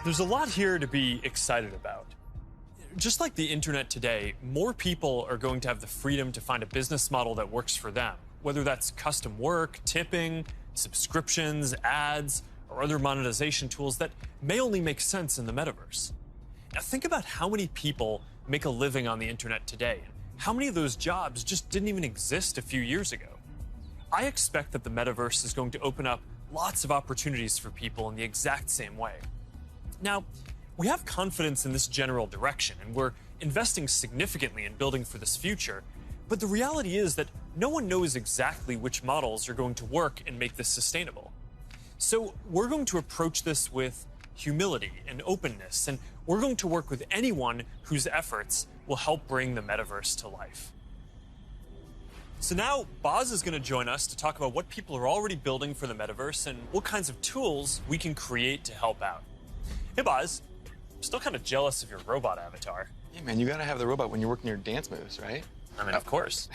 There's a lot here to be excited about. Just like the internet today, more people are going to have the freedom to find a business model that works for them, whether that's custom work, tipping, subscriptions, ads, or other monetization tools that may only make sense in the metaverse. Now think about how many people make a living on the internet today, and how many of those jobs just didn't even exist a few years ago. I expect that the metaverse is going to open up lots of opportunities for people in the exact same way. Now, we have confidence in this general direction, and we're investing significantly in building for this future, but the reality is that no one knows exactly which models are going to work and make this sustainable. So we're going to approach this with humility and openness, and we're going to work with anyone whose efforts will help bring the metaverse to life. So now Boz is going to join us to talk about what people are already building for the metaverse and what kinds of tools we can create to help out. Hey Boz, I'm still kind of jealous of your robot avatar. Yeah, man, you gotta have the robot when you're working your dance moves, right? I mean, of course.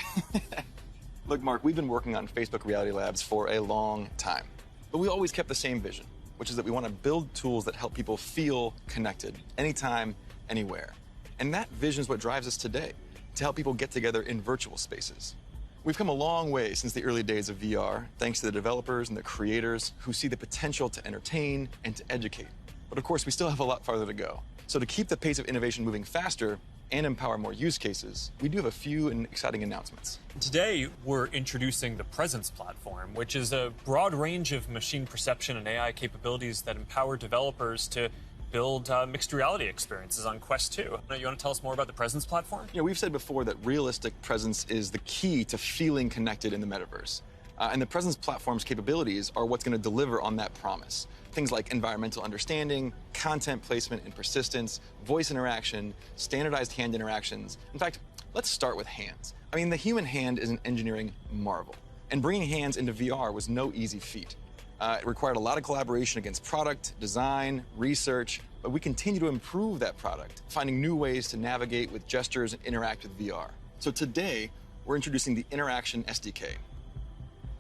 Look, Mark, we've been working on Facebook Reality Labs for a long time, but we always kept the same vision, which is that we want to build tools that help people feel connected anytime, anywhere. And that vision is what drives us today, to help people get together in virtual spaces. We've come a long way since the early days of VR, thanks to the developers and the creators who see the potential to entertain and to educate. But of course, we still have a lot farther to go. So to keep the pace of innovation moving faster and empower more use cases, we do have a few exciting announcements. Today, we're introducing the Presence platform, which is a broad range of machine perception and AI capabilities that empower developers to build mixed reality experiences on Quest 2. Now, you want to tell us more about the Presence platform? Yeah, we've said before that realistic presence is the key to feeling connected in the metaverse. And the Presence platform's capabilities are what's going to deliver on that promise. Things like environmental understanding, content placement and persistence, voice interaction, standardized hand interactions. In fact, let's start with hands. I mean, the human hand is an engineering marvel. And bringing hands into VR was no easy feat. It required a lot of collaboration against product, design, research, but we continue to improve that product, finding new ways to navigate with gestures and interact with VR. So today, we're introducing the Interaction SDK,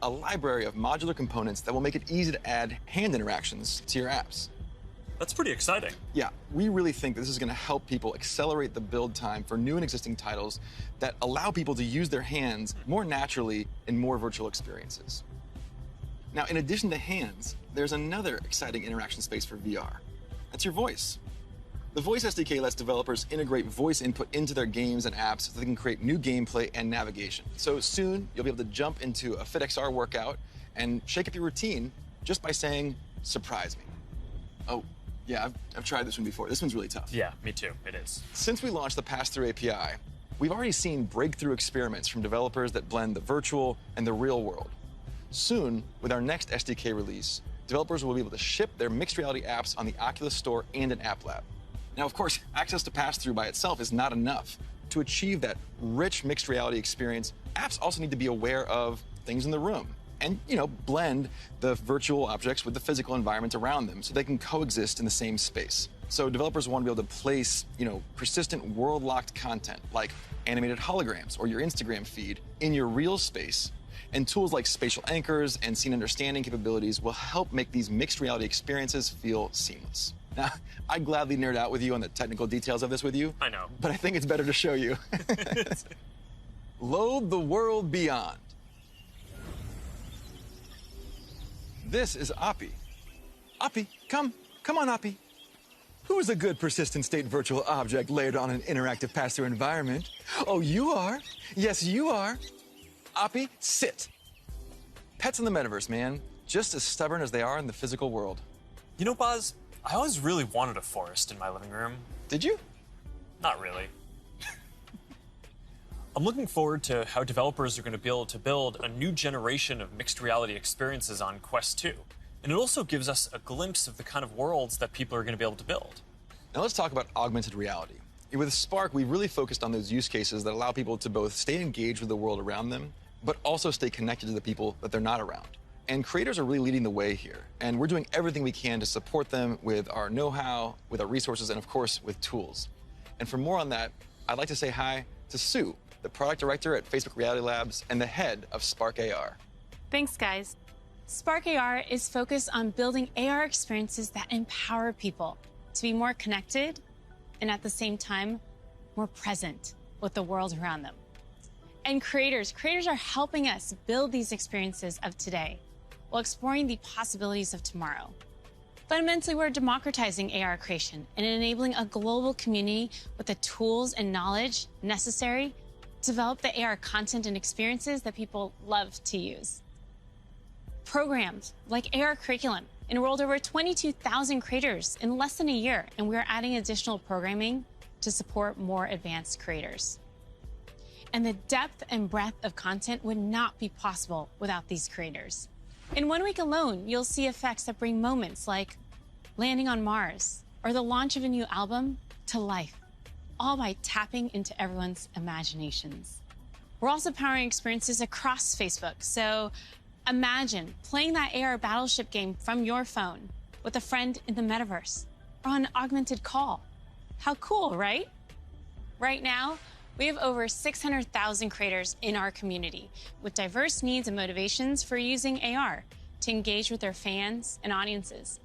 a library of modular components that will make it easy to add hand interactions to your apps. That's pretty exciting. Yeah, we really think this is going to help people accelerate the build time for new and existing titles that allow people to use their hands more naturally in more virtual experiences. Now, in addition to hands, there's another exciting interaction space for VR. That's your voice. The Voice SDK lets developers integrate voice input into their games and apps so they can create new gameplay and navigation. So soon, you'll be able to jump into a FitXR workout and shake up your routine just by saying, "Surprise me." Oh, yeah, I've tried this one before. This one's really tough. Yeah, me too. It is. Since we launched the Pass-Through API, we've already seen breakthrough experiments from developers that blend the virtual and the real world. Soon, with our next SDK release, developers will be able to ship their mixed reality apps on the Oculus Store and an App Lab. Now, of course, access to pass-through by itself is not enough. To achieve that rich mixed reality experience, apps also need to be aware of things in the room and, blend the virtual objects with the physical environment around them so they can coexist in the same space. So developers want to be able to place, persistent world-locked content like animated holograms or your Instagram feed in your real space. And tools like spatial anchors and scene understanding capabilities will help make these mixed reality experiences feel seamless. Now, I'd gladly nerd out with you on the technical details of this with you. I know. But I think it's better to show you. Load the world beyond. This is Oppie. Oppie, come on, Oppie. Who is a good persistent state virtual object layered on an interactive pass-through environment? Oh, you are. Yes, you are. Oppie, sit. Pets in the metaverse, man. Just as stubborn as they are in the physical world. You know, Boz, I always really wanted a forest in my living room. Did you? Not really. I'm looking forward to how developers are going to be able to build a new generation of mixed reality experiences on Quest 2. And it also gives us a glimpse of the kind of worlds that people are going to be able to build. Now let's talk about augmented reality. With Spark, we really focused on those use cases that allow people to both stay engaged with the world around them, but also stay connected to the people that they're not around. And creators are really leading the way here. And we're doing everything we can to support them with our know-how, with our resources, and of course, with tools. And for more on that, I'd like to say hi to Sue, the product director at Facebook Reality Labs and the head of Spark AR. Thanks, guys. Spark AR is focused on building AR experiences that empower people. to be more connected and at the same time, more present with the world around them. And creators are helping us build these experiences of today while exploring the possibilities of tomorrow. Fundamentally, we're democratizing AR creation and enabling a global community with the tools and knowledge necessary to develop the AR content and experiences that people love to use. Programs like AR Curriculum enrolled over 22,000 creators in less than a year, and we are adding additional programming to support more advanced creators. And the depth and breadth of content would not be possible without these creators. In 1 week alone, you'll see effects that bring moments like landing on Mars or the launch of a new album to life, all by tapping into everyone's imaginations. We're also powering experiences across Facebook, so imagine playing that AR battleship game from your phone with a friend in the metaverse or on an augmented call. How cool, right? Right now, we have over 600,000 creators in our community with diverse needs and motivations for using AR to engage with their fans and audiences.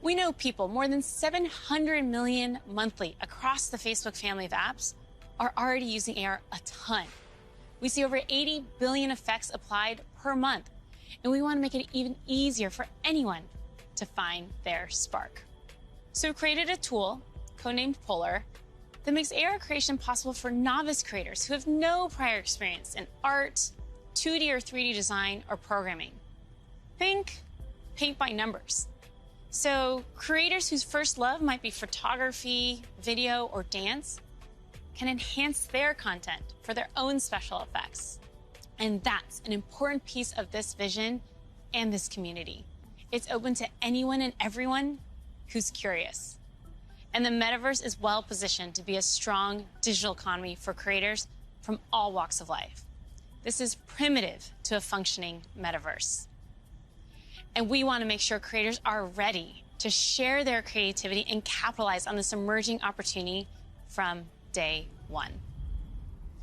We know people, more than 700 million monthly across the Facebook family of apps, are already using AR a ton. We see over 80 billion effects applied per month, and we want to make it even easier for anyone to find their spark. So we created a tool, codenamed Polar, that makes AR creation possible for novice creators who have no prior experience in art, 2D or 3D design, or programming. Think paint by numbers. So creators whose first love might be photography, video, or dance can enhance their content for their own special effects. And that's an important piece of this vision and this community. It's open to anyone and everyone who's curious. And the metaverse is well positioned to be a strong digital economy for creators from all walks of life. This is primitive to a functioning metaverse. And we want to make sure creators are ready to share their creativity and capitalize on this emerging opportunity from day one.